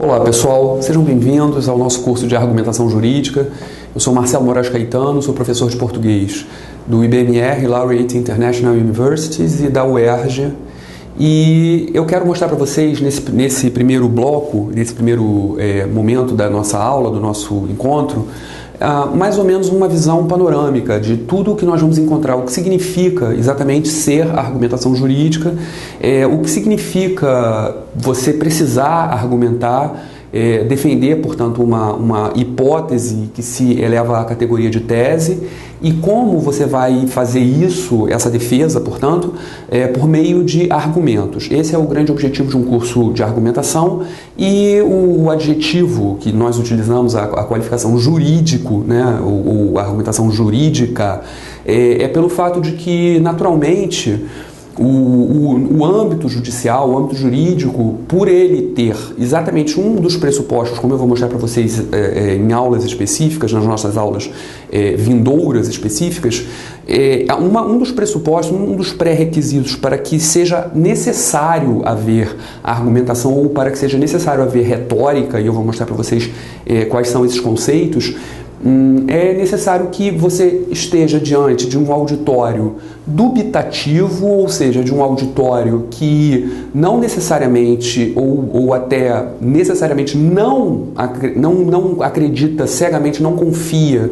Olá pessoal, sejam bem-vindos ao nosso curso de Argumentação Jurídica. Eu sou Marcelo Moraes Caetano, sou professor de português do IBMR, Laureate International Universities e da UERJ. E eu quero mostrar para vocês nesse primeiro bloco, nesse primeiro momento da nossa aula, do nosso encontro, mais ou menos uma visão panorâmica de tudo o que nós vamos encontrar, o que significa exatamente ser argumentação jurídica, o que significa você precisar argumentar, defender, portanto, uma hipótese que se eleva à categoria de tese e como você vai fazer isso, essa defesa, portanto, por meio de argumentos. Esse é o grande objetivo de um curso de argumentação e o adjetivo que nós utilizamos, a qualificação jurídico, né, ou argumentação jurídica, é pelo fato de que, naturalmente, o âmbito judicial, o âmbito jurídico, por ele ter exatamente um dos pressupostos, como eu vou mostrar para vocês em aulas específicas, nas nossas aulas vindouras específicas, um dos pressupostos, um dos pré-requisitos para que seja necessário haver argumentação ou para que seja necessário haver retórica, e eu vou mostrar para vocês quais são esses conceitos, é necessário que você esteja diante de um auditório dubitativo, ou seja, de um auditório que não necessariamente ou até necessariamente não acredita cegamente, não confia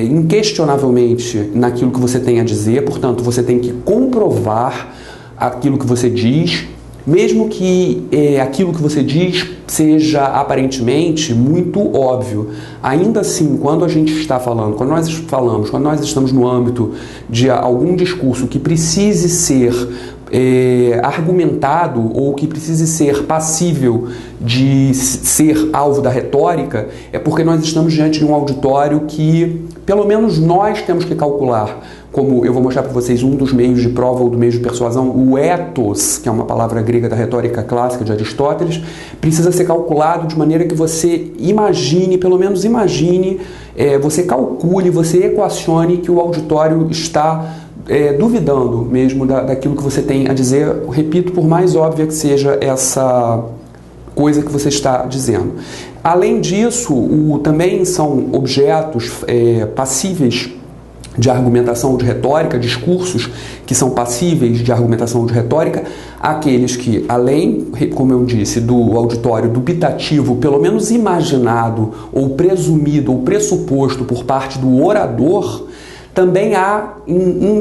inquestionavelmente naquilo que você tem a dizer. Portanto, você tem que comprovar aquilo que você diz, mesmo que aquilo que você diz seja aparentemente muito óbvio. Ainda assim, quando a gente está falando, quando nós estamos no âmbito de algum discurso que precise ser argumentado ou que precise ser passível de ser alvo da retórica, é porque nós estamos diante de um auditório que, pelo menos nós temos que calcular, como eu vou mostrar para vocês um dos meios de prova ou do meio de persuasão, o ethos, que é uma palavra grega da retórica clássica de Aristóteles, precisa ser calculado de maneira que você imagine, pelo menos imagine, você calcule, você equacione que o auditório está duvidando mesmo daquilo que você tem a dizer, repito, por mais óbvia que seja essa coisa que você está dizendo. Além disso, também são objetos passíveis de argumentação ou de retórica, discursos que são passíveis de argumentação ou de retórica, aqueles que, além, como eu disse, do auditório dubitativo, pelo menos imaginado ou presumido ou pressuposto por parte do orador, também há,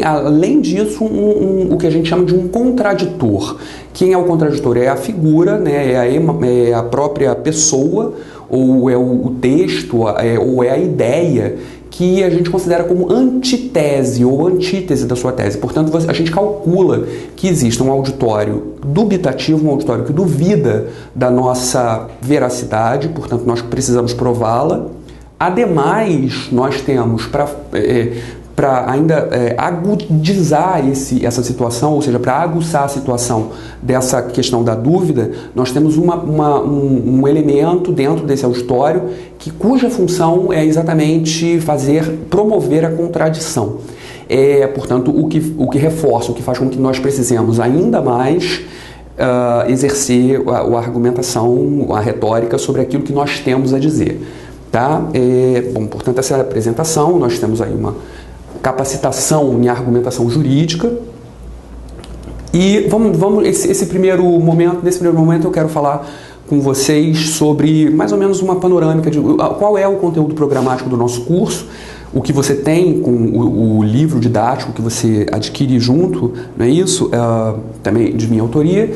além disso, o que a gente chama de um contraditor. Quem é o contraditor? É a figura, né? É a própria pessoa, ou é o texto, ou é a ideia que a gente considera como antitese ou antítese da sua tese. Portanto, a gente calcula que existe um auditório dubitativo, um auditório que duvida da nossa veracidade, portanto, nós precisamos prová-la. Ademais, nós temos para ainda agudizar essa situação, ou seja, para aguçar a situação dessa questão da dúvida, nós temos um elemento dentro desse auditório cuja função é exatamente promover a contradição. Portanto, o que reforça, o que faz com que nós precisemos ainda mais exercer a argumentação, a retórica sobre aquilo que nós temos a dizer. Tá? Portanto, essa é a apresentação. Nós temos aí uma capacitação em argumentação jurídica. E nesse primeiro momento eu quero falar com vocês sobre mais ou menos uma panorâmica de qual é o conteúdo programático do nosso curso, o que você tem com o livro didático que você adquire junto, não é isso? Também de minha autoria.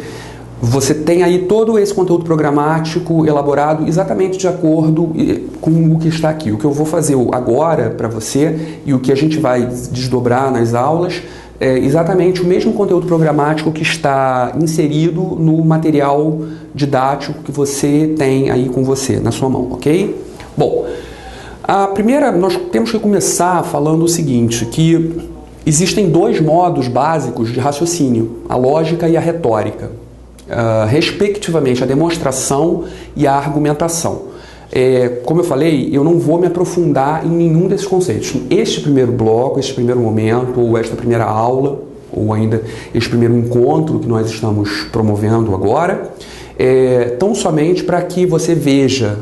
Você tem aí todo esse conteúdo programático elaborado exatamente de acordo com o que está aqui. O que eu vou fazer agora para você e o que a gente vai desdobrar nas aulas é exatamente o mesmo conteúdo programático que está inserido no material didático que você tem aí com você, na sua mão, ok? Bom, nós temos que começar falando o seguinte, que existem dois modos básicos de raciocínio, a lógica e a retórica. Respectivamente a demonstração e a argumentação. Como eu falei, eu não vou me aprofundar em nenhum desses conceitos. Este primeiro bloco, este primeiro momento, ou esta primeira aula, ou ainda este primeiro encontro que nós estamos promovendo agora, tão somente para que você veja,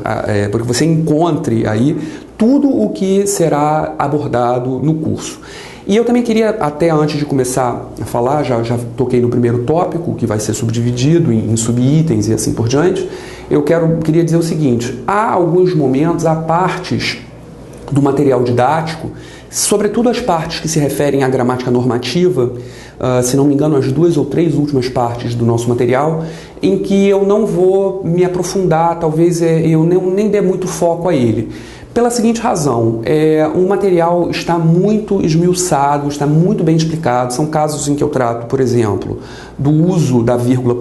para que você encontre aí tudo o que será abordado no curso. E eu também queria, até antes de começar a falar, já toquei no primeiro tópico, que vai ser subdividido em subitens e assim por diante, queria dizer o seguinte: há alguns momentos, há partes do material didático, sobretudo as partes que se referem à gramática normativa, se não me engano, as 2 ou 3 últimas partes do nosso material, em que eu não vou me aprofundar, talvez eu nem dê muito foco a ele. Pela seguinte razão, o material está muito esmiuçado, está muito bem explicado. São casos em que eu trato, por exemplo, do uso da vírgula,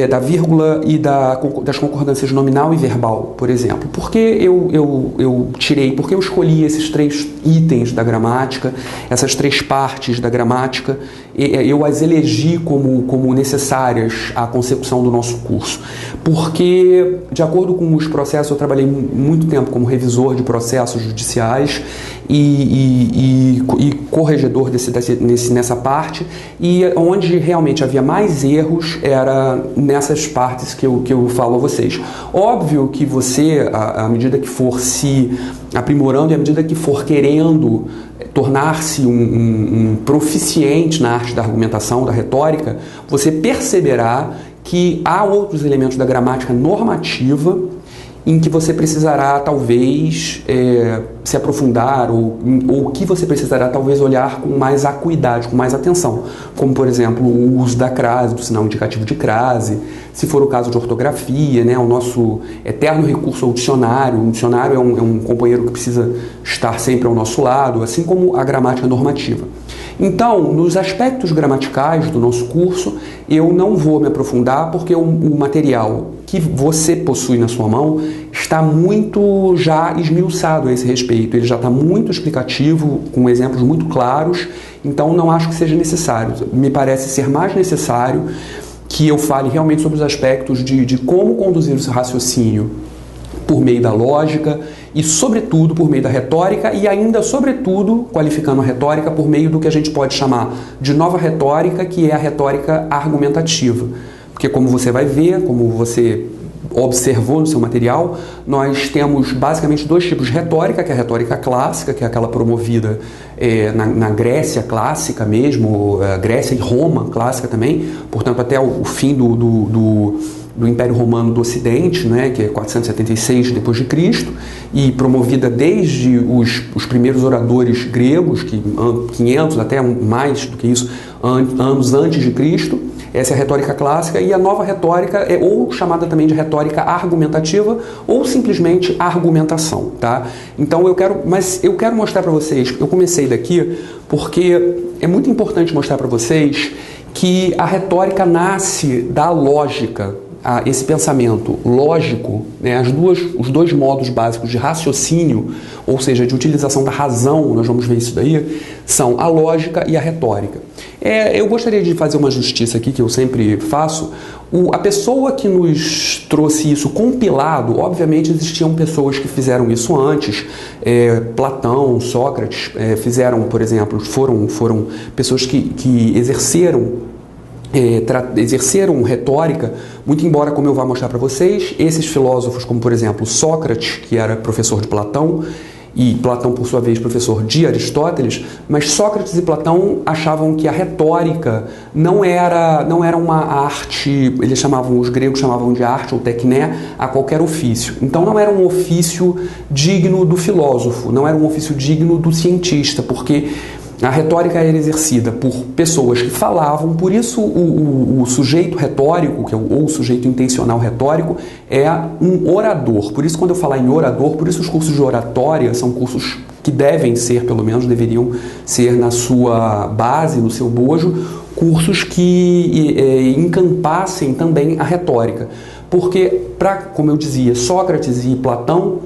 da vírgula e das concordâncias nominal e verbal, por exemplo. Por que eu escolhi esses 3 itens da gramática, essas 3 partes da gramática, eu as elegi como necessárias à consecução do nosso curso? Porque, de acordo com os processos, eu trabalhei muito tempo como revisor de processos judiciais e corregedor nessa parte, e onde realmente havia mais erros era nessas partes que eu falo a vocês. Óbvio que você, à medida que for se aprimorando e à medida que for querendo tornar-se um proficiente na arte da argumentação, da retórica, você perceberá que há outros elementos da gramática normativa em que você precisará talvez se aprofundar ou que você precisará talvez olhar com mais acuidade, com mais atenção, como por exemplo o uso da crase, do sinal indicativo de crase, se for o caso de ortografia, né, o nosso eterno recurso ao dicionário. O dicionário é um companheiro que precisa estar sempre ao nosso lado, assim como a gramática normativa. Então, nos aspectos gramaticais do nosso curso, eu não vou me aprofundar porque o material que você possui na sua mão está muito já esmiuçado a esse respeito. Ele já está muito explicativo, com exemplos muito claros, então não acho que seja necessário. Me parece ser mais necessário que eu fale realmente sobre os aspectos de como conduzir o seu raciocínio por meio da lógica e, sobretudo, por meio da retórica e ainda, sobretudo, qualificando a retórica por meio do que a gente pode chamar de nova retórica, que é a retórica argumentativa. Porque, como você vai ver, como você observou no seu material, nós temos basicamente 2 tipos de retórica, que é a retórica clássica, que é aquela promovida na Grécia clássica mesmo, Grécia e Roma clássica também, portanto até o fim do Império Romano do Ocidente, né, que é 476 depois de Cristo, e promovida desde os primeiros oradores gregos, que 500 até mais do que isso, anos antes de Cristo. Essa é a retórica clássica, e a nova retórica ou chamada também de retórica argumentativa ou simplesmente argumentação, tá? Então eu quero mostrar para vocês, eu comecei daqui porque é muito importante mostrar para vocês que a retórica nasce da lógica. Esse pensamento lógico, né, os 2 modos básicos de raciocínio, ou seja, de utilização da razão, nós vamos ver isso daí, são a lógica e a retórica. Eu gostaria de fazer uma justiça aqui, que eu sempre faço. A pessoa que nos trouxe isso compilado, obviamente existiam pessoas que fizeram isso antes, Platão, Sócrates fizeram, por exemplo, foram pessoas que exerceram retórica, muito embora, como eu vou mostrar para vocês, esses filósofos, como por exemplo Sócrates, que era professor de Platão, e Platão, por sua vez, professor de Aristóteles, mas Sócrates e Platão achavam que a retórica não era uma arte, os gregos chamavam de arte ou tecné a qualquer ofício. Então não era um ofício digno do filósofo, não era um ofício digno do cientista, porque a retórica era exercida por pessoas que falavam, por isso o sujeito retórico, ou o sujeito intencional retórico, é um orador. Por isso, quando eu falar em orador, por isso os cursos de oratória são cursos que devem ser, pelo menos deveriam ser na sua base, no seu bojo, cursos que encampassem também a retórica. Porque, como eu dizia, Sócrates e Platão,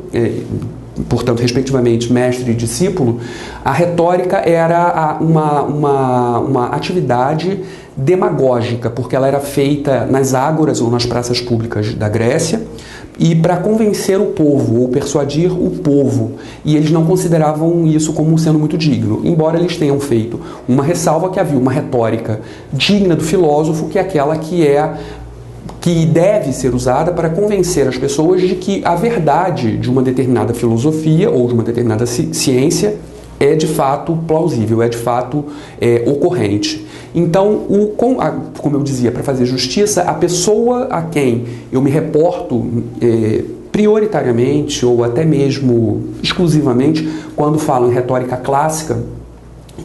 portanto, respectivamente, mestre e discípulo, a retórica era uma atividade demagógica, porque ela era feita nas ágoras ou nas praças públicas da Grécia, e para convencer o povo, ou persuadir o povo. E eles não consideravam isso como sendo muito digno, embora eles tenham feito uma ressalva que havia uma retórica digna do filósofo, que é aquela que que deve ser usada para convencer as pessoas de que a verdade de uma determinada filosofia ou de uma determinada ciência é de fato plausível, é de fato ocorrente. Então, como eu dizia, para fazer justiça, a pessoa a quem eu me reporto prioritariamente ou até mesmo exclusivamente quando falo em retórica clássica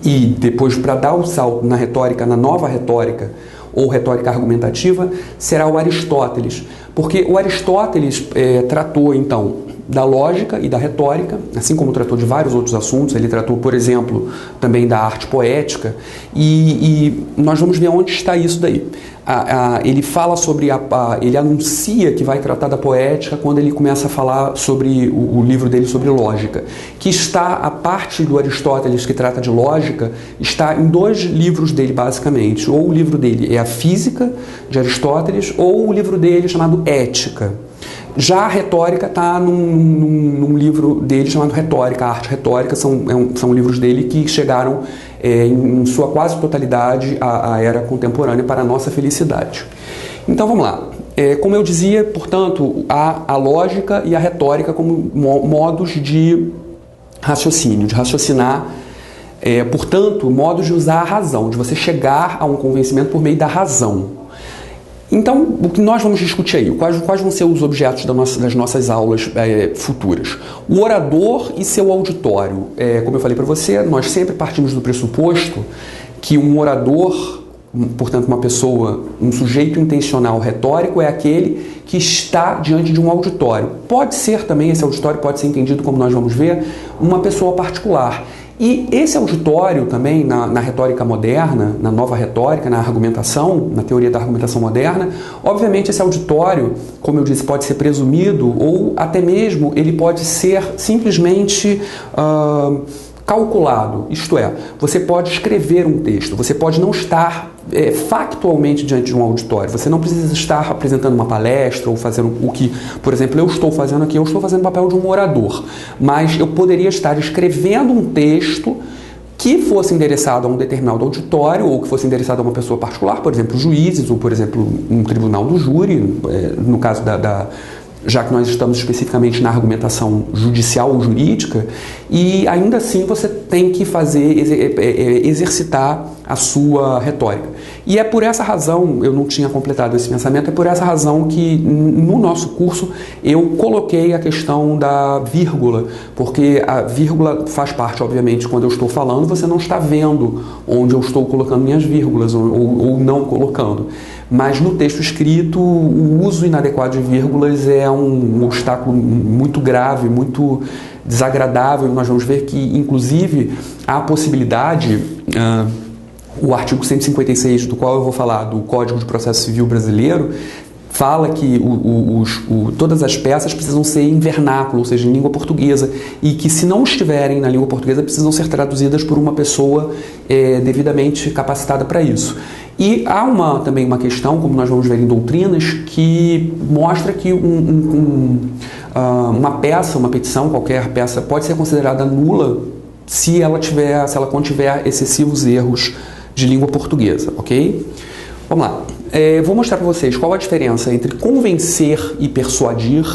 e depois para dar o salto na retórica, na nova retórica ou retórica argumentativa, será o Aristóteles. Porque o Aristóteles tratou, então, da lógica e da retórica, assim como tratou de vários outros assuntos. Ele tratou, por exemplo, também da arte poética, e nós vamos ver onde está isso daí. Ele fala sobre, ele anuncia que vai tratar da poética quando ele começa a falar sobre o livro dele sobre lógica, que está, a parte do Aristóteles que trata de lógica, está em 2 livros dele, basicamente. Ou o livro dele é a Física, de Aristóteles, ou o livro dele chamado Ética. Já a retórica está num livro dele chamado Retórica, a Arte Retórica, são livros dele que chegaram em sua quase totalidade à era contemporânea para a nossa felicidade. Então vamos lá. Como eu dizia, portanto, há a lógica e a retórica como modos de raciocínio, de raciocinar, portanto, modos de usar a razão, de você chegar a um convencimento por meio da razão. Então, o que nós vamos discutir aí? Quais vão ser os objetos das nossas aulas futuras? O orador e seu auditório. Como eu falei para você, nós sempre partimos do pressuposto que um orador, portanto uma pessoa, um sujeito intencional retórico, é aquele que está diante de um auditório. Pode ser também, esse auditório pode ser entendido, como nós vamos ver, uma pessoa particular. E esse auditório também, na retórica moderna, na nova retórica, na argumentação, na teoria da argumentação moderna, obviamente esse auditório, como eu disse, pode ser presumido ou até mesmo ele pode ser simplesmente calculado. Isto é, você pode escrever um texto, você pode não estar factualmente diante de um auditório, você não precisa estar apresentando uma palestra ou fazendo o que, por exemplo, eu estou fazendo aqui, eu estou fazendo o papel de um orador, mas eu poderia estar escrevendo um texto que fosse endereçado a um determinado auditório ou que fosse endereçado a uma pessoa particular, por exemplo, juízes ou, por exemplo, um tribunal do júri, no caso já que nós estamos especificamente na argumentação judicial ou jurídica, e ainda assim você tem que exercitar a sua retórica. E é por essa razão, eu não tinha completado esse pensamento, é por essa razão que no nosso curso eu coloquei a questão da vírgula, porque a vírgula faz parte, obviamente, quando eu estou falando, você não está vendo onde eu estou colocando minhas vírgulas ou não colocando. Mas no texto escrito, o uso inadequado de vírgulas é um obstáculo muito grave, muito desagradável. Nós vamos ver que, inclusive, há a possibilidade, o artigo 156, do qual eu vou falar, do Código de Processo Civil Brasileiro, fala que todas as peças precisam ser em vernáculo, ou seja, em língua portuguesa, e que se não estiverem na língua portuguesa precisam ser traduzidas por uma pessoa devidamente capacitada para isso. E há também uma questão, como nós vamos ver em doutrinas, que mostra que uma peça, uma petição, qualquer peça, pode ser considerada nula se ela contiver excessivos erros de língua portuguesa, ok? Vamos lá. Vou mostrar para vocês qual a diferença entre convencer e persuadir,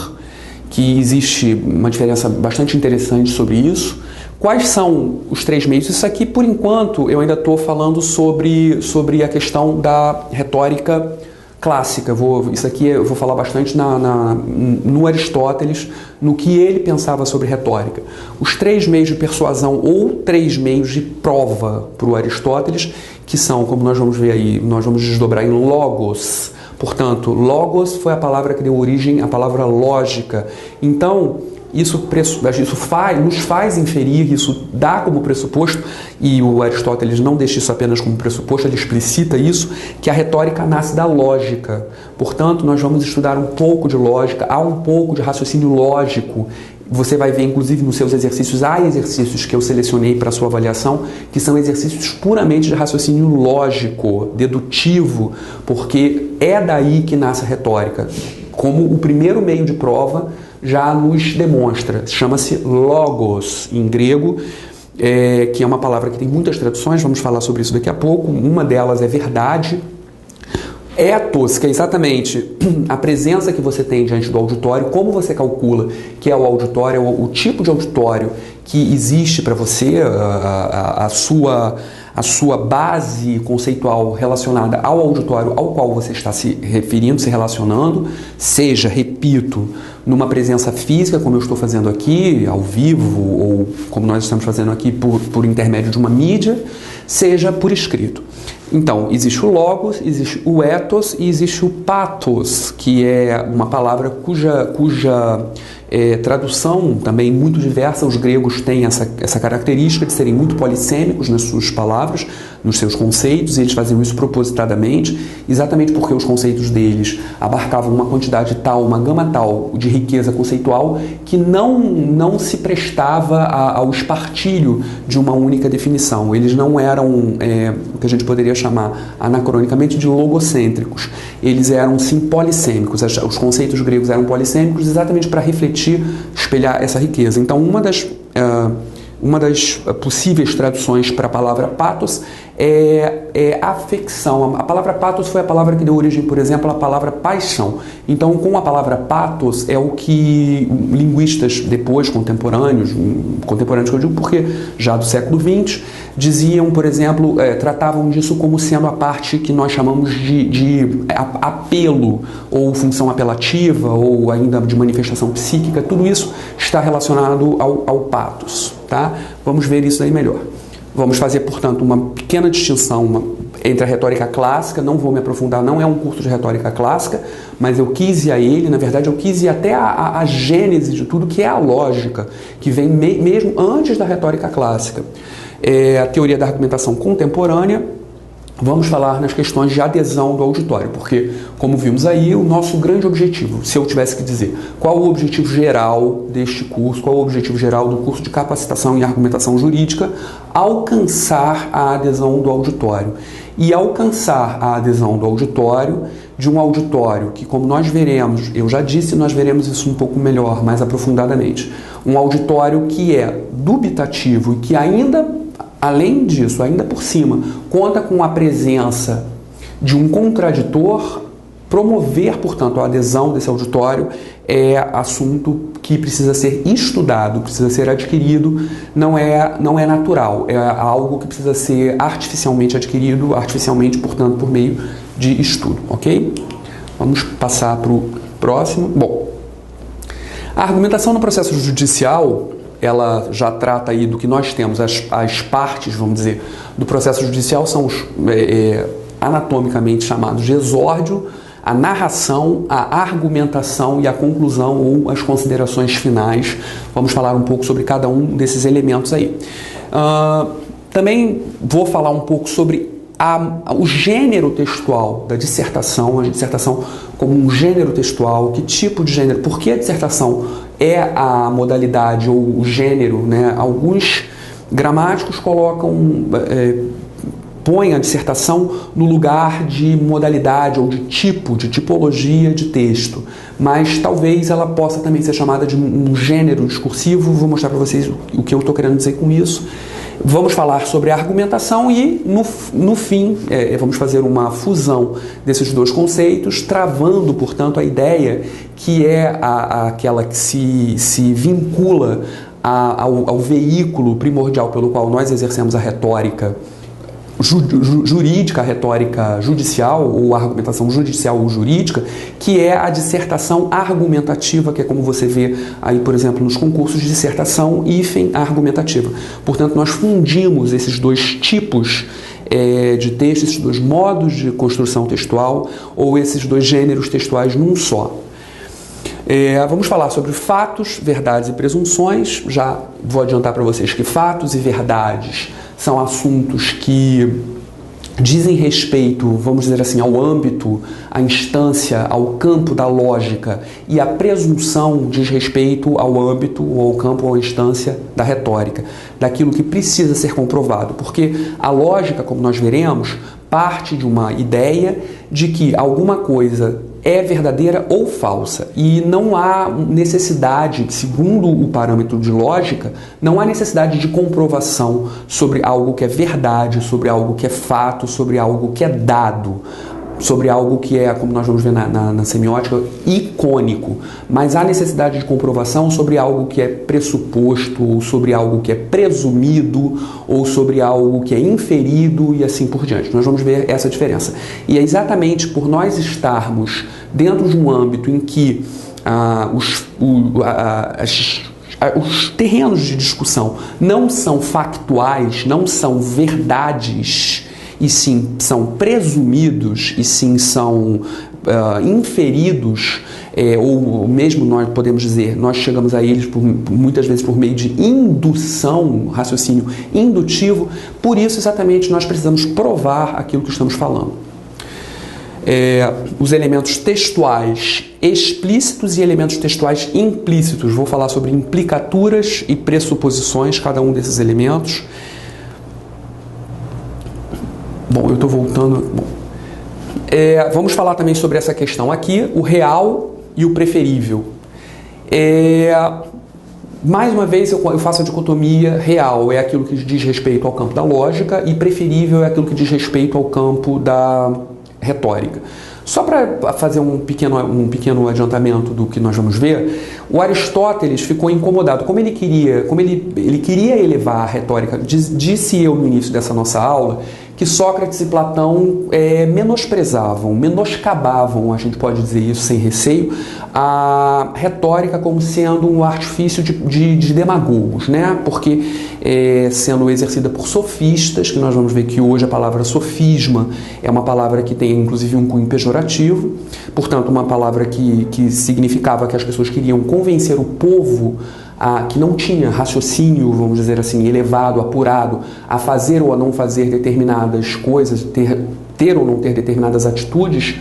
que existe uma diferença bastante interessante sobre isso. Quais são os 3 meios? Isso aqui, por enquanto, eu ainda estou falando sobre a questão da retórica clássica. Isso aqui eu vou falar bastante no Aristóteles, no que ele pensava sobre retórica. Os 3 meios de persuasão ou 3 meios de prova para o Aristóteles, que são, como nós vamos ver aí, nós vamos desdobrar em logos. Portanto, logos foi a palavra que deu origem à palavra lógica. Então, isso nos faz inferir, isso dá como pressuposto, e o Aristóteles não deixa isso apenas como pressuposto, ele explicita isso, que a retórica nasce da lógica. Portanto, nós vamos estudar um pouco de lógica, há um pouco de raciocínio lógico. Você vai ver, inclusive, nos seus exercícios, há exercícios que eu selecionei para a sua avaliação, que são exercícios puramente de raciocínio lógico, dedutivo, porque é daí que nasce a retórica. Como o primeiro meio de prova já nos demonstra, chama-se logos, em grego, que é uma palavra que tem muitas traduções, vamos falar sobre isso daqui a pouco. Uma delas é verdade, Ethos, que é exatamente a presença que você tem diante do auditório, como você calcula que é o auditório, o tipo de auditório que existe para você, a sua base conceitual relacionada ao auditório ao qual você está se referindo, se relacionando, seja, repito, numa presença física, como eu estou fazendo aqui, ao vivo, ou como nós estamos fazendo aqui por intermédio de uma mídia, seja por escrito. Então, existe o logos, existe o ethos e existe o pathos, que é uma palavra cuja tradução também muito diversa. Os gregos têm essa característica de serem muito polissêmicos nas suas palavras, nos seus conceitos, e eles faziam isso propositadamente, exatamente porque os conceitos deles abarcavam uma quantidade tal, uma gama tal de riqueza conceitual que não se prestava ao espartilho de uma única definição. Eles não eram o que a gente poderia chamar anacronicamente de logocêntricos. Eles eram sim polissêmicos. Os conceitos gregos eram polissêmicos exatamente para refletir, espelhar essa riqueza. Então, uma das possíveis traduções para a palavra pathos é afecção. A palavra pathos foi a palavra que deu origem, por exemplo, à palavra paixão. Então, com a palavra pathos é o que linguistas depois, contemporâneos que eu digo porque já do século XX, diziam, por exemplo, tratavam disso como sendo a parte que nós chamamos de apelo, ou função apelativa, ou ainda de manifestação psíquica. Tudo isso está relacionado ao pathos. Tá? Vamos ver isso aí melhor. Vamos fazer, portanto, uma pequena distinção entre a retórica clássica. Não vou me aprofundar, não é um curso de retórica clássica, mas eu quis ir a ele, na verdade eu quis ir até a gênese de tudo, que é a lógica, que vem mesmo antes da retórica clássica. A teoria da argumentação contemporânea. Vamos falar nas questões de adesão do auditório, porque, como vimos aí, o nosso grande objetivo, se eu tivesse que dizer, qual o objetivo geral deste curso, qual o objetivo geral do curso de capacitação em argumentação jurídica, alcançar a adesão do auditório. E alcançar a adesão do auditório, de um auditório que, como nós veremos, eu já disse, nós veremos isso um pouco melhor, mais aprofundadamente, um auditório que é dubitativo e que ainda, além disso, ainda por cima, conta com a presença de um contraditor. Promover, portanto, a adesão desse auditório é assunto que precisa ser estudado, precisa ser adquirido, não é natural, é algo que precisa ser artificialmente adquirido, portanto, por meio de estudo, ok? Vamos passar para o próximo. Bom, a argumentação no processo judicial, ela já trata aí do que nós temos, as partes, vamos dizer, do processo judicial são os anatomicamente chamados de exórdio, a narração, a argumentação e a conclusão ou as considerações finais. Vamos falar um pouco sobre cada um desses elementos aí. Também vou falar um pouco sobre o gênero textual da dissertação, a dissertação como um gênero textual, que tipo de gênero, por que a dissertação é a modalidade ou o gênero, né? Alguns gramáticos põem a dissertação no lugar de modalidade ou de tipo, de tipologia de texto, mas talvez ela possa também ser chamada de um gênero discursivo. Vou mostrar para vocês o que eu estou querendo dizer com isso. Vamos falar sobre a argumentação e, no fim, vamos fazer uma fusão desses dois conceitos, travando, portanto, a ideia que é aquela que se vincula ao veículo primordial pelo qual nós exercemos a retórica jurídica, a retórica judicial, ou a argumentação judicial ou jurídica, que é a dissertação argumentativa, que é como você vê aí, por exemplo, nos concursos de dissertação hífen argumentativa. Portanto, nós fundimos esses dois tipos de texto, esses dois modos de construção textual, ou esses dois gêneros textuais num só. Vamos falar sobre fatos, verdades e presunções. Já vou adiantar para vocês que fatos e verdades são assuntos que dizem respeito, vamos dizer assim, ao âmbito, à instância, ao campo da lógica, e a presunção diz respeito ao âmbito, ou ao campo, ou à instância da retórica, daquilo que precisa ser comprovado, porque a lógica, como nós veremos, parte de uma ideia de que alguma coisa é verdadeira ou falsa, e não há necessidade, segundo o parâmetro de lógica, não há necessidade de comprovação sobre algo que é verdade, sobre algo que é fato, sobre algo que é dado. sobre algo que é, como nós vamos ver na semiótica, icônico, mas há necessidade de comprovação sobre algo que é pressuposto, ou sobre algo que é presumido, ou sobre algo que é inferido e assim por diante. Nós vamos ver essa diferença. E é exatamente por nós estarmos dentro de um âmbito em que os terrenos de discussão não são factuais, não são verdades, e sim são presumidos, e sim são inferidos, ou mesmo nós podemos dizer, nós chegamos a eles muitas vezes por meio de indução, raciocínio indutivo. Por isso exatamente nós precisamos provar aquilo que estamos falando. Os elementos textuais explícitos e elementos textuais implícitos. Vou falar sobre implicaturas e pressuposições, cada um desses elementos. Bom, eu estou voltando. Vamos falar também sobre essa questão aqui, o real e o preferível. Mais uma vez eu faço a dicotomia: real é aquilo que diz respeito ao campo da lógica e preferível é aquilo que diz respeito ao campo da retórica. Só para fazer um pequeno adiantamento do que nós vamos ver, o Aristóteles ficou incomodado. Como ele queria elevar a retórica, disse eu no início dessa nossa aula, que Sócrates e Platão menoscabavam, a gente pode dizer isso sem receio, a retórica como sendo um artifício de demagogos, né? Porque sendo exercida por sofistas, que nós vamos ver que hoje a palavra sofisma é uma palavra que tem inclusive um cunho pejorativo, portanto uma palavra que significava que as pessoas queriam convencer o povo que não tinha raciocínio, vamos dizer assim, elevado, apurado, a fazer ou a não fazer determinadas coisas, ter ou não ter determinadas atitudes,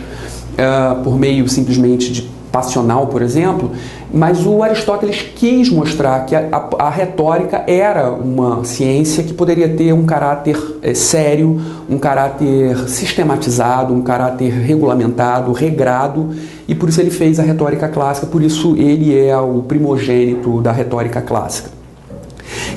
por meio simplesmente de passional, por exemplo. Mas o Aristóteles quis mostrar que a retórica era uma ciência que poderia ter um caráter sério, um caráter sistematizado, um caráter regulamentado, regrado, e por isso ele fez a retórica clássica, por isso ele é o primogênito da retórica clássica.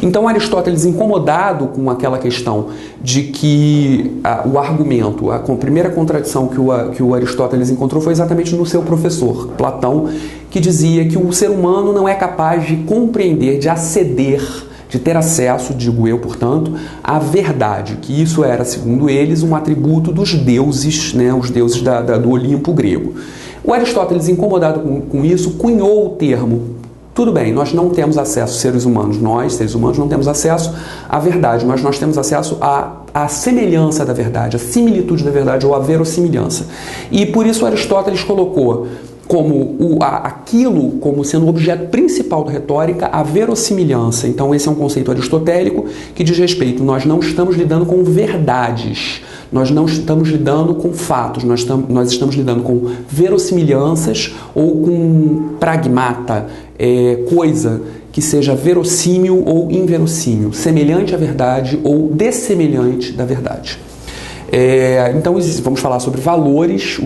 Então Aristóteles, incomodado com aquela questão de que o argumento, a primeira contradição que o Aristóteles encontrou foi exatamente no seu professor, Platão, que dizia que o ser humano não é capaz de compreender, de aceder, de ter acesso, digo eu, portanto, à verdade, que isso era, segundo eles, um atributo dos deuses, né, os deuses do Olimpo grego. O Aristóteles, incomodado com isso, cunhou o termo: tudo bem, nós não temos acesso, seres humanos, não temos acesso à verdade, mas nós temos acesso à semelhança da verdade, à similitude da verdade ou à verossimilhança. E por isso Aristóteles colocou aquilo como sendo o objeto principal da retórica, a verossimilhança. Então esse é um conceito aristotélico que diz respeito: nós não estamos lidando com verdades, nós não estamos lidando com fatos, nós estamos lidando com verossimilhanças ou com pragmata, coisa que seja verossímil ou inverossímil, semelhante à verdade ou dessemelhante da verdade. Então vamos falar sobre valores,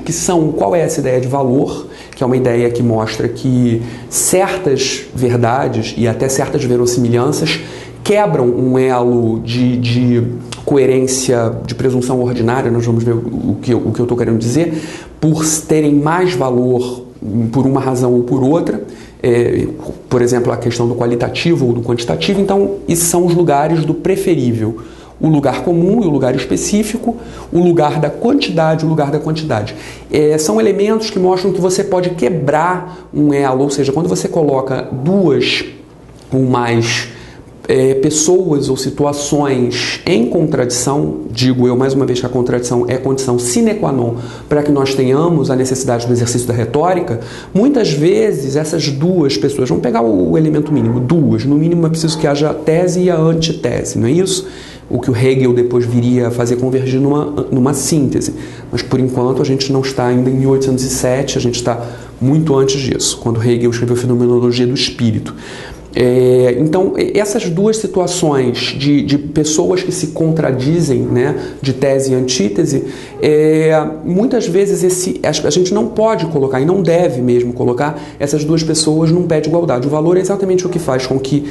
qual é essa ideia de valor, que é uma ideia que mostra que certas verdades e até certas verossimilhanças quebram um elo de coerência, de presunção ordinária. Nós vamos ver o que eu estou querendo dizer, por terem mais valor por uma razão ou por outra. Por exemplo, a questão do qualitativo ou do quantitativo. Então, esses são os lugares do preferível: o lugar comum e o lugar específico, o lugar da quantidade e o lugar da quantidade. São elementos que mostram que você pode quebrar um elo, ou seja, quando você coloca duas ou mais pessoas ou situações em contradição, digo eu mais uma vez que a contradição é condição sine qua non para que nós tenhamos a necessidade do exercício da retórica. Muitas vezes essas duas pessoas, vamos pegar o elemento mínimo, duas, no mínimo é preciso que haja a tese e a antitese, não é isso? O que o Hegel depois viria a fazer convergir numa síntese. Mas, por enquanto, a gente não está ainda em 1807, a gente está muito antes disso, quando Hegel escreveu Fenomenologia do Espírito. Então, essas duas situações de pessoas que se contradizem, né, de tese e antítese, muitas vezes a gente não pode colocar, e não deve mesmo colocar, essas duas pessoas num pé de igualdade. O valor é exatamente o que faz com que,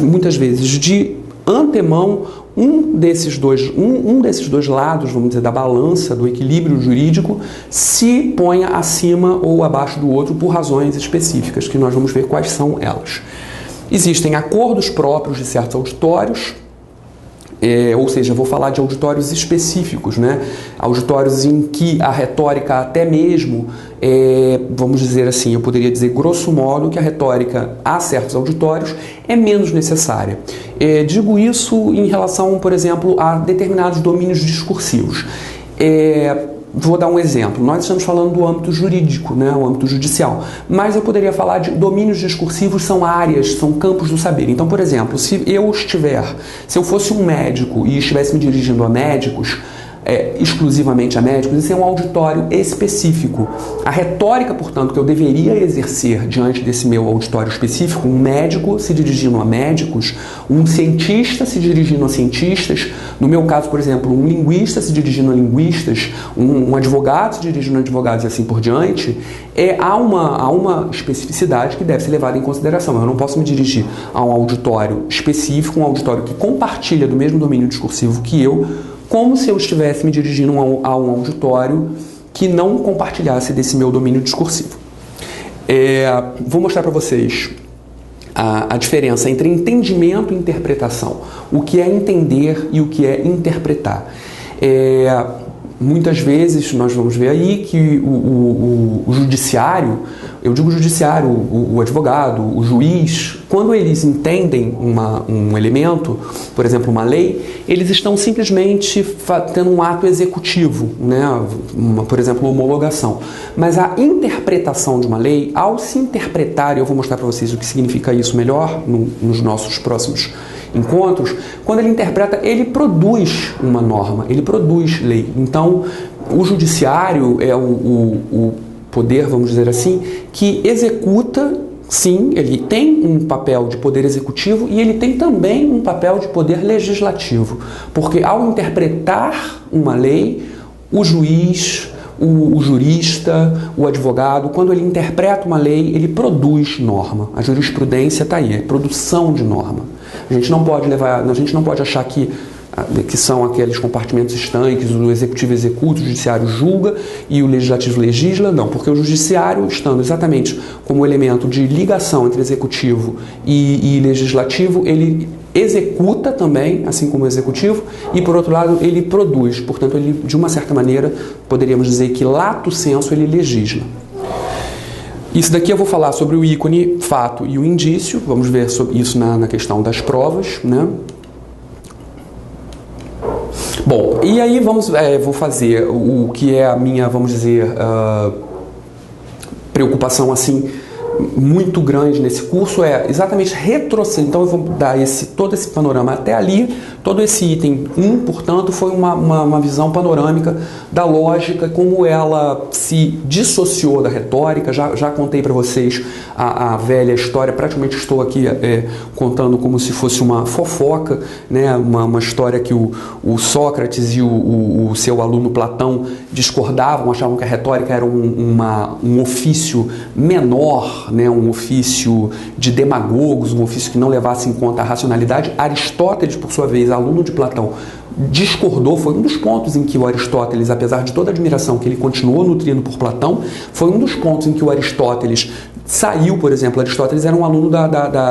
muitas vezes, de antemão, um desses dois lados, vamos dizer, da balança do equilíbrio jurídico se ponha acima ou abaixo do outro por razões específicas, que nós vamos ver quais são elas. Existem acordos próprios de certos auditórios, ou seja, vou falar de auditórios específicos, né? Auditórios em que a retórica até mesmo, vamos dizer assim, eu poderia dizer grosso modo que a retórica a certos auditórios é menos necessária. Digo isso em relação, por exemplo, a determinados domínios discursivos. Vou dar um exemplo. Nós estamos falando do âmbito jurídico, né, o âmbito judicial, mas eu poderia falar de domínios discursivos, são áreas, são campos do saber. Então, por exemplo, se eu fosse um médico e estivesse me dirigindo a médicos, exclusivamente a médicos, isso é um auditório específico. A retórica, portanto, que eu deveria exercer diante desse meu auditório específico, um médico se dirigindo a médicos, um cientista se dirigindo a cientistas, no meu caso, por exemplo, um linguista se dirigindo a linguistas, um advogado se dirigindo a advogados e assim por diante, há uma especificidade que deve ser levada em consideração. Eu não posso me dirigir a um auditório específico, um auditório que compartilha do mesmo domínio discursivo que eu, como se eu estivesse me dirigindo a um auditório que não compartilhasse desse meu domínio discursivo. Vou mostrar para vocês a diferença entre entendimento e interpretação. O que é entender e o que é interpretar. Muitas vezes nós vamos ver aí que o judiciário, eu digo judiciário, o advogado, o juiz, quando eles entendem um elemento, por exemplo, uma lei, eles estão simplesmente tendo um ato executivo, né? Por exemplo, homologação. Mas a interpretação de uma lei, ao se interpretar, e eu vou mostrar para vocês o que significa isso melhor nos nossos próximos encontros, quando ele interpreta, ele produz uma norma, ele produz lei. Então, o judiciário é o poder, vamos dizer assim, que executa, sim, ele tem um papel de poder executivo e ele tem também um papel de poder legislativo, porque ao interpretar uma lei, o juiz, o jurista, o advogado, quando ele interpreta uma lei, ele produz norma. A jurisprudência está aí, é produção de norma. A gente não pode achar que são aqueles compartimentos estanques, o executivo executa, o judiciário julga e o legislativo legisla, não, porque o judiciário, estando exatamente como elemento de ligação entre executivo e legislativo, ele executa também, assim como o executivo, e por outro lado ele produz, portanto ele, de uma certa maneira, poderíamos dizer que lato sensu ele legisla. Isso daqui eu vou falar sobre o ícone, fato e o indício, vamos ver sobre isso na questão das provas, né? Bom, e aí vou fazer o que é a minha, vamos dizer, preocupação assim muito grande nesse curso, é exatamente retroceder. Então eu vou dar todo esse panorama até ali, todo esse item 1, portanto, foi uma visão panorâmica da lógica, como ela se dissociou da retórica. Já contei para vocês a velha história, praticamente estou aqui contando como se fosse uma fofoca, né? Uma história que o Sócrates e o seu aluno Platão discordavam, achavam que a retórica era um ofício menor, né? Um ofício de demagogos, um ofício que não levasse em conta a racionalidade. Aristóteles, por sua vez, aluno de Platão, discordou, foi um dos pontos em que o Aristóteles, apesar de toda a admiração que ele continuou nutrindo por Platão, foi um dos pontos em que o Aristóteles saiu, por exemplo. Aristóteles era um aluno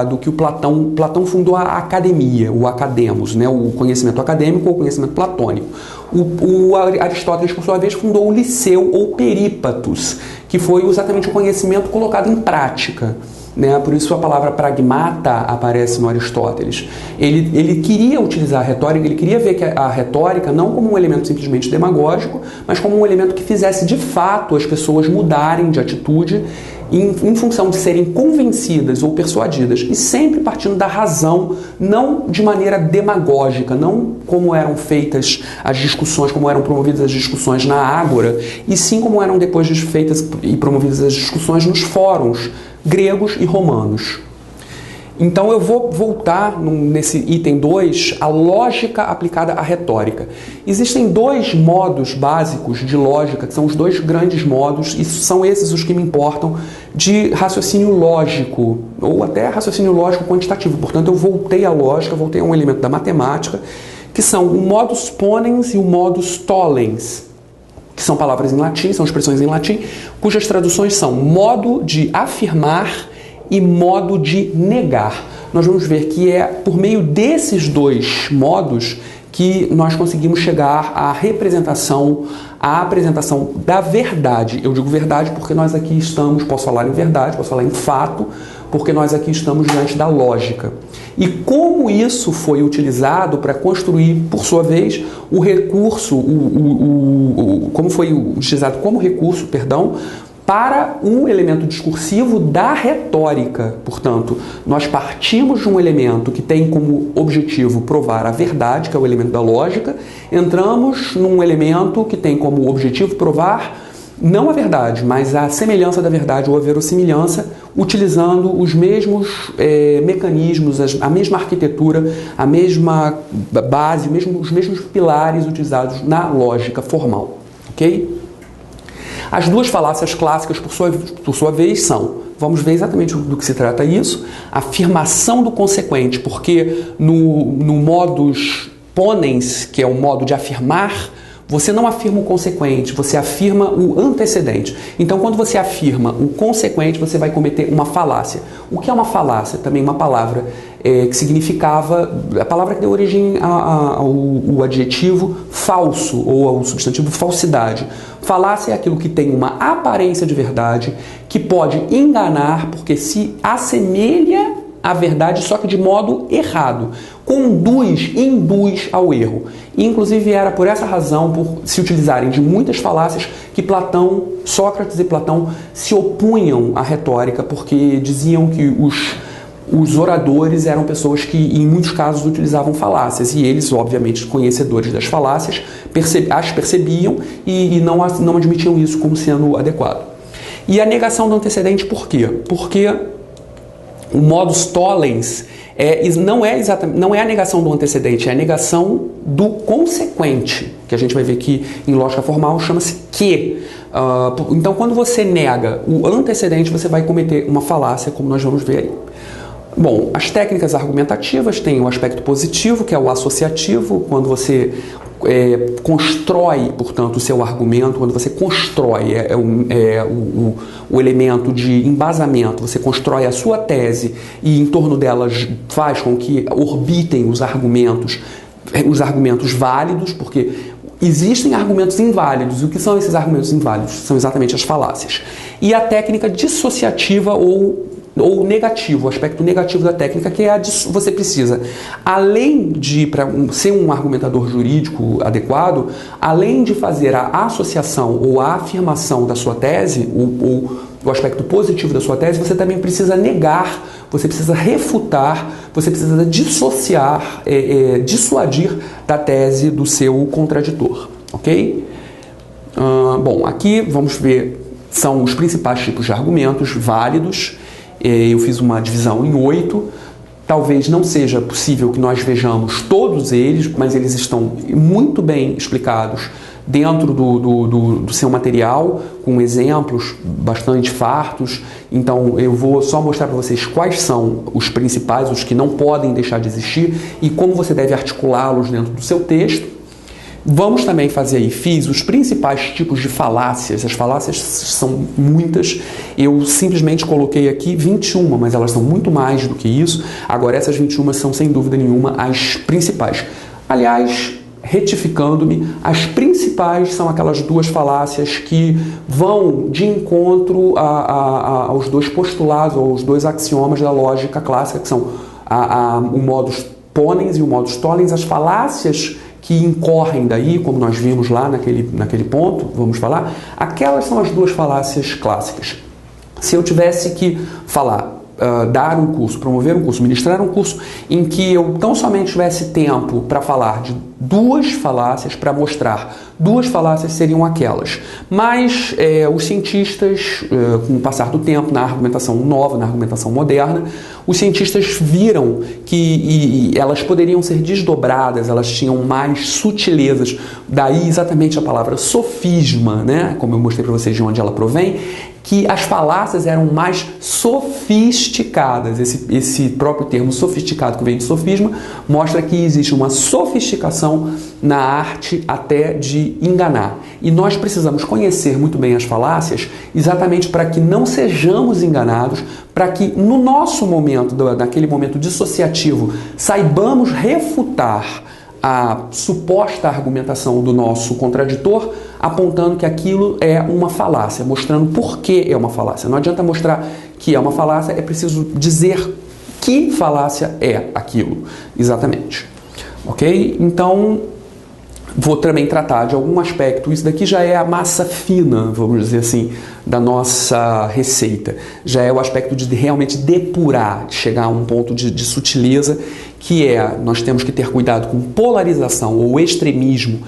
do que o Platão fundou a academia, o academos, né, o conhecimento acadêmico ou o conhecimento platônico. O Aristóteles, por sua vez, fundou o liceu ou perípatos, que foi exatamente o conhecimento colocado em prática. Né? Por isso a palavra pragmata aparece no Aristóteles. Ele queria utilizar a retórica, ele queria ver que a retórica não como um elemento simplesmente demagógico, mas como um elemento que fizesse de fato as pessoas mudarem de atitude em função de serem convencidas ou persuadidas, e sempre partindo da razão, não de maneira demagógica, não como eram feitas as discussões, como eram promovidas as discussões na ágora, e sim como eram depois feitas e promovidas as discussões nos fóruns gregos e romanos. Então eu vou voltar nesse item 2, a lógica aplicada à retórica. Existem dois modos básicos de lógica, que são os dois grandes modos, e são esses os que me importam, de raciocínio lógico, ou até raciocínio lógico quantitativo. Portanto, eu voltei à lógica, voltei a um elemento da matemática, que são o modus ponens e o modus tollens, que são palavras em latim, são expressões em latim, cujas traduções são modo de afirmar e modo de negar. Nós vamos ver que é por meio desses dois modos que nós conseguimos chegar à representação, à apresentação da verdade. Eu digo verdade porque nós aqui estamos, posso falar em verdade, posso falar em fato, porque nós aqui estamos diante da lógica. E como isso foi utilizado para construir, por sua vez, o recurso, como foi utilizado como recurso, para um elemento discursivo da retórica. Portanto, nós partimos de um elemento que tem como objetivo provar a verdade, que é o elemento da lógica, entramos num elemento que tem como objetivo provar não a verdade, mas a semelhança da verdade ou a verossimilhança, utilizando os mesmos mecanismos, a mesma arquitetura, a mesma base, os mesmos pilares utilizados na lógica formal. Ok? As duas falácias clássicas, por sua vez, são, vamos ver exatamente do que se trata isso, afirmação do consequente, porque no modus ponens, que é o modo de afirmar, você não afirma o consequente, você afirma o antecedente. Então, quando você afirma o consequente, você vai cometer uma falácia. O que é uma falácia? Também uma palavra que significava, a palavra que deu origem ao adjetivo falso ou ao substantivo falsidade. Falácia é aquilo que tem uma aparência de verdade, que pode enganar porque se assemelha à verdade, só que de modo errado. Induz ao erro. E, inclusive, era por essa razão, por se utilizarem de muitas falácias, que Sócrates e Platão se opunham à retórica, porque diziam que os oradores eram pessoas que, em muitos casos, utilizavam falácias. E eles, obviamente, conhecedores das falácias, as percebiam e não admitiam isso como sendo adequado. E a negação do antecedente, por quê? Porque o modus tollens não é a negação do antecedente, é a negação do consequente, que a gente vai ver que em lógica formal chama-se que. Então, quando você nega o antecedente, você vai cometer uma falácia, como nós vamos ver aí. Bom, as técnicas argumentativas têm o aspecto positivo, que é o associativo, quando você constrói, portanto, o seu argumento, quando você constrói o elemento de embasamento, você constrói a sua tese e em torno delas faz com que orbitem os argumentos válidos, porque existem argumentos inválidos. E o que são esses argumentos inválidos? São exatamente as falácias. E a técnica dissociativa ou negativo, o aspecto negativo da técnica, que é você precisa, além de, para ser um argumentador jurídico adequado, além de fazer a associação ou a afirmação da sua tese, ou o aspecto positivo da sua tese, você também precisa negar, você precisa refutar, você precisa dissociar, dissuadir da tese do seu contraditor, ok? Bom, aqui vamos ver, são os principais tipos de argumentos válidos. Eu fiz uma divisão em 8. Talvez não seja possível que nós vejamos todos eles, mas eles estão muito bem explicados dentro do seu material, com exemplos bastante fartos. Então eu vou só mostrar para vocês quais são os principais, os que não podem deixar de existir e como você deve articulá-los dentro do seu texto. Vamos também fazer aí, fiz os principais tipos de falácias. As falácias são muitas, eu simplesmente coloquei aqui 21, mas elas são muito mais do que isso. Agora essas 21 são sem dúvida nenhuma as principais. Aliás, retificando-me, as principais são aquelas duas falácias que vão de encontro aos dois postulados, ou aos dois axiomas da lógica clássica, que são o modus ponens e o modus tollens. As falácias que incorrem daí, como nós vimos lá naquele ponto, vamos falar, aquelas são as duas falácias clássicas. Se eu tivesse que falar, dar um curso, promover um curso, ministrar um curso em que eu tão somente tivesse tempo para falar duas falácias para mostrar. Duas falácias seriam aquelas. Mas os cientistas, com o passar do tempo, na argumentação nova, na argumentação moderna, os cientistas viram que elas poderiam ser desdobradas, elas tinham mais sutilezas. Daí exatamente a palavra sofisma, né? Como eu mostrei para vocês de onde ela provém, que as falácias eram mais sofisticadas. Esse próprio termo sofisticado, que vem de sofisma, mostra que existe uma sofisticação na arte até de enganar. E nós precisamos conhecer muito bem as falácias exatamente para que não sejamos enganados, para que no nosso momento, naquele momento dissociativo, saibamos refutar a suposta argumentação do nosso contraditor, apontando que aquilo é uma falácia, mostrando por que é uma falácia. Não adianta mostrar que é uma falácia, é preciso dizer que falácia é aquilo, exatamente. Ok? Então, vou também tratar de algum aspecto, isso daqui já é a massa fina, vamos dizer assim, da nossa receita. Já é o aspecto de realmente depurar, de chegar a um ponto de sutileza, que nós temos que ter cuidado com polarização ou extremismo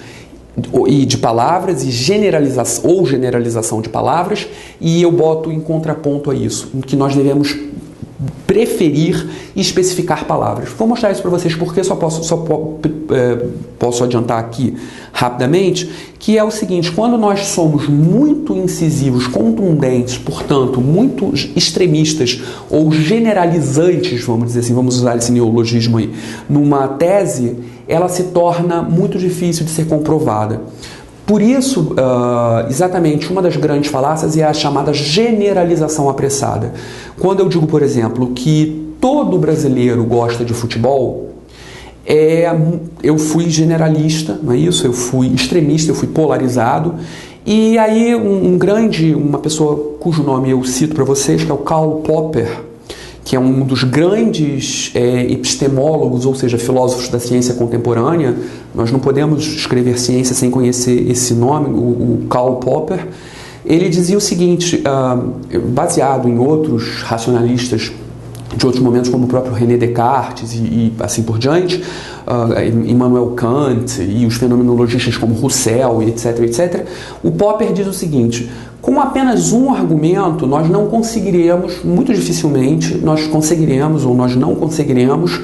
e de palavras e generalização de palavras, e eu boto em contraponto a isso, que nós devemos preferir e especificar palavras. Vou mostrar isso para vocês porque posso adiantar aqui rapidamente, que é o seguinte: quando nós somos muito incisivos, contundentes, portanto, muito extremistas ou generalizantes, vamos dizer assim, vamos usar esse neologismo aí, numa tese, ela se torna muito difícil de ser comprovada. Por isso, exatamente, uma das grandes falácias é a chamada generalização apressada. Quando eu digo, por exemplo, que todo brasileiro gosta de futebol, eu fui generalista, não é isso? Eu fui extremista, eu fui polarizado. E aí uma pessoa cujo nome eu cito para vocês, que é o Karl Popper, que é um dos grandes epistemólogos, ou seja, filósofos da ciência contemporânea. Nós não podemos escrever ciência sem conhecer esse nome, o Karl Popper. Ele dizia o seguinte, baseado em outros racionalistas de outros momentos, como o próprio René Descartes e assim por diante, Immanuel Kant e os fenomenologistas como Husserl, etc., etc., o Popper diz o seguinte: com apenas um argumento, nós não conseguiremos, muito dificilmente, nós conseguiremos ou nós não conseguiremos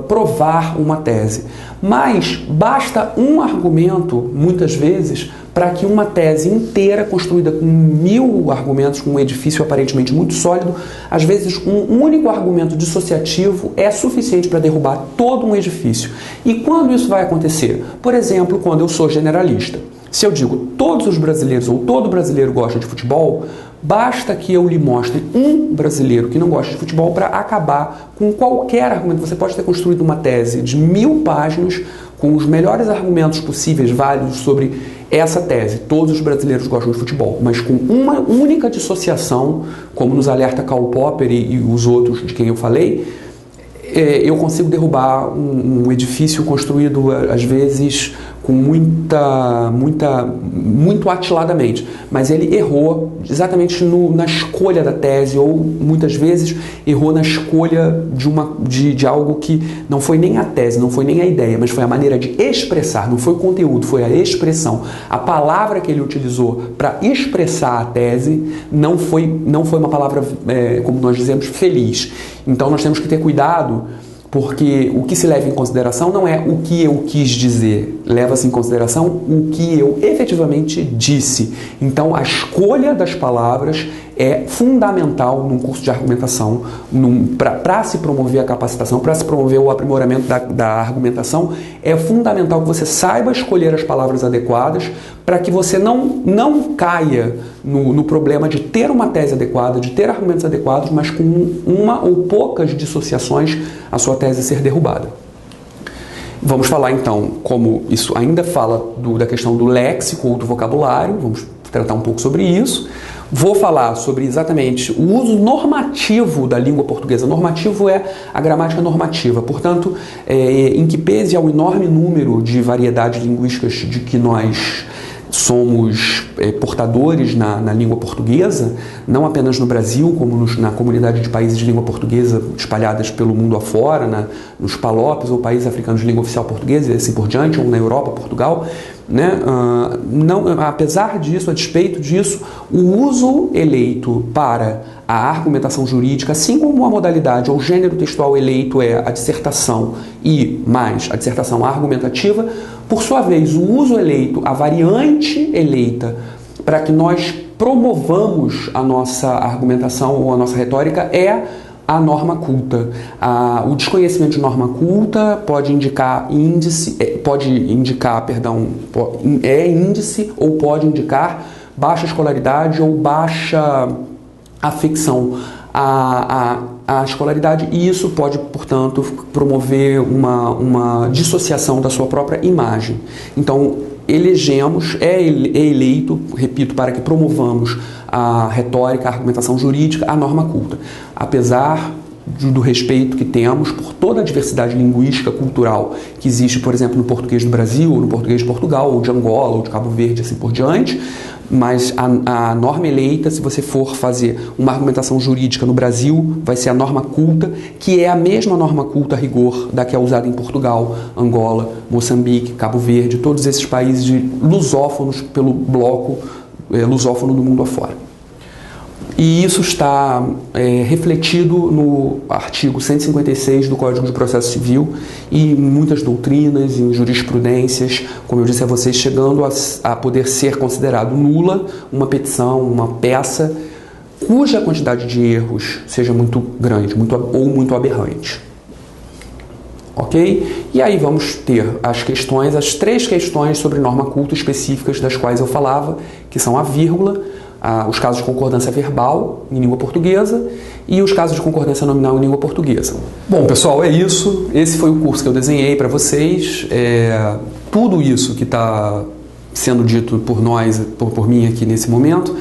provar uma tese. Mas basta um argumento, muitas vezes, para que uma tese inteira, construída com 1000 argumentos, com um edifício aparentemente muito sólido, às vezes um único argumento dissociativo é suficiente para derrubar todo um edifício. E quando isso vai acontecer? Por exemplo, quando eu sou generalista. Se eu digo todos os brasileiros ou todo brasileiro gosta de futebol, basta que eu lhe mostre um brasileiro que não gosta de futebol para acabar com qualquer argumento. Você pode ter construído uma tese de 1000 páginas com os melhores argumentos possíveis, válidos sobre essa tese. Todos os brasileiros gostam de futebol, mas com uma única dissociação, como nos alerta Karl Popper e os outros de quem eu falei, eu consigo derrubar um edifício construído, às vezes, com muito atiladamente, mas ele errou exatamente na escolha da tese, ou muitas vezes errou na escolha de algo que não foi nem a tese, não foi nem a ideia, mas foi a maneira de expressar, não foi o conteúdo, foi a expressão. A palavra que ele utilizou para expressar a tese não foi uma palavra, como nós dizemos, feliz. Então nós temos que ter cuidado, porque o que se leva em consideração não é o que eu quis dizer, leva-se em consideração o que eu efetivamente disse. Então, a escolha das palavras é fundamental num curso de argumentação, para se promover a capacitação, para se promover o aprimoramento da argumentação. É fundamental que você saiba escolher as palavras adequadas para que você não caia no problema de ter uma tese adequada, de ter argumentos adequados, mas com uma ou poucas dissociações a sua tese ser derrubada. Vamos falar então, como isso ainda fala da questão do léxico ou do vocabulário, vamos tratar um pouco sobre isso. Vou falar sobre exatamente o uso normativo da língua portuguesa. Normativo é a gramática normativa, portanto, em que pese ao enorme número de variedades linguísticas de que nós somos portadores na língua portuguesa, não apenas no Brasil, como na comunidade de países de língua portuguesa espalhadas pelo mundo afora, nos PALOPs ou países africanos de língua oficial portuguesa e assim por diante, ou na Europa, Portugal, né? Apesar disso, a despeito disso, o uso eleito para a argumentação jurídica, assim como a modalidade ou gênero textual eleito é a dissertação e mais a dissertação argumentativa, por sua vez, o uso eleito, a variante eleita para que nós promovamos a nossa argumentação ou a nossa retórica é a norma culta. O desconhecimento de norma culta pode indicar índice ou pode indicar baixa escolaridade ou baixa afecção à escolaridade, e isso pode, portanto, promover uma dissociação da sua própria imagem. Então, é eleito, repito, para que promovamos a retórica, a argumentação jurídica, a norma culta. Apesar do respeito que temos por toda a diversidade linguística, cultural que existe, por exemplo, no português do Brasil, ou no português de Portugal, ou de Angola, ou de Cabo Verde, assim por diante, mas a norma eleita, se você for fazer uma argumentação jurídica no Brasil, vai ser a norma culta, que é a mesma norma culta a rigor da que é usada em Portugal, Angola, Moçambique, Cabo Verde, todos esses países lusófonos pelo bloco lusófono do mundo afora. E isso está refletido no artigo 156 do Código de Processo Civil e em muitas doutrinas, em jurisprudências, como eu disse a vocês, chegando a poder ser considerado nula uma petição, uma peça, cuja quantidade de erros seja muito grande ou muito aberrante. Ok? E aí vamos ter as 3 questões sobre norma culta específicas das quais eu falava, que são a vírgula, os casos de concordância verbal em língua portuguesa e os casos de concordância nominal em língua portuguesa. Bom, pessoal, é isso. Esse foi o curso que eu desenhei para vocês. Tudo isso que está sendo dito por nós, por mim aqui nesse momento,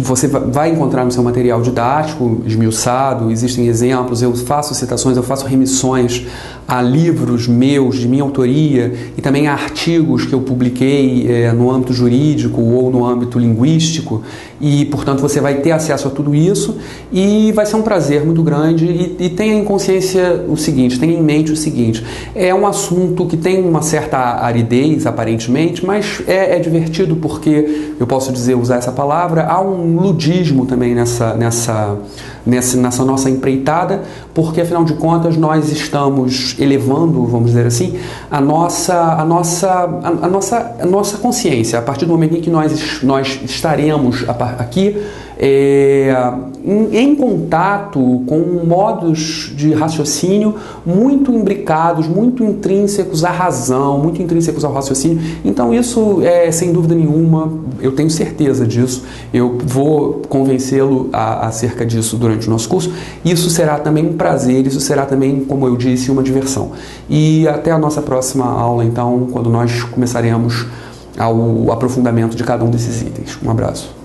você vai encontrar no seu material didático esmiuçado, existem exemplos, eu faço citações, eu faço remissões a livros meus, de minha autoria, e também a artigos que eu publiquei no âmbito jurídico ou no âmbito linguístico, e, portanto, você vai ter acesso a tudo isso, e vai ser um prazer muito grande, e tenha em consciência o seguinte, tenha em mente o seguinte, é um assunto que tem uma certa aridez, aparentemente, mas é divertido porque, eu posso dizer, usar essa palavra, há um ludismo também nessa nossa empreitada, porque, afinal de contas, nós estamos elevando, vamos dizer assim, a nossa consciência. A partir do momento em que nós estaremos aqui em contato com modos de raciocínio muito imbricados, muito intrínsecos à razão, muito intrínsecos ao raciocínio. Então isso sem dúvida nenhuma, eu tenho certeza disso, eu vou convencê-lo acerca disso durante o nosso curso. Isso será também um prazer, isso será também, como eu disse, uma diversão. E até a nossa próxima aula, então, quando nós começaremos ao aprofundamento de cada um desses itens. Um abraço.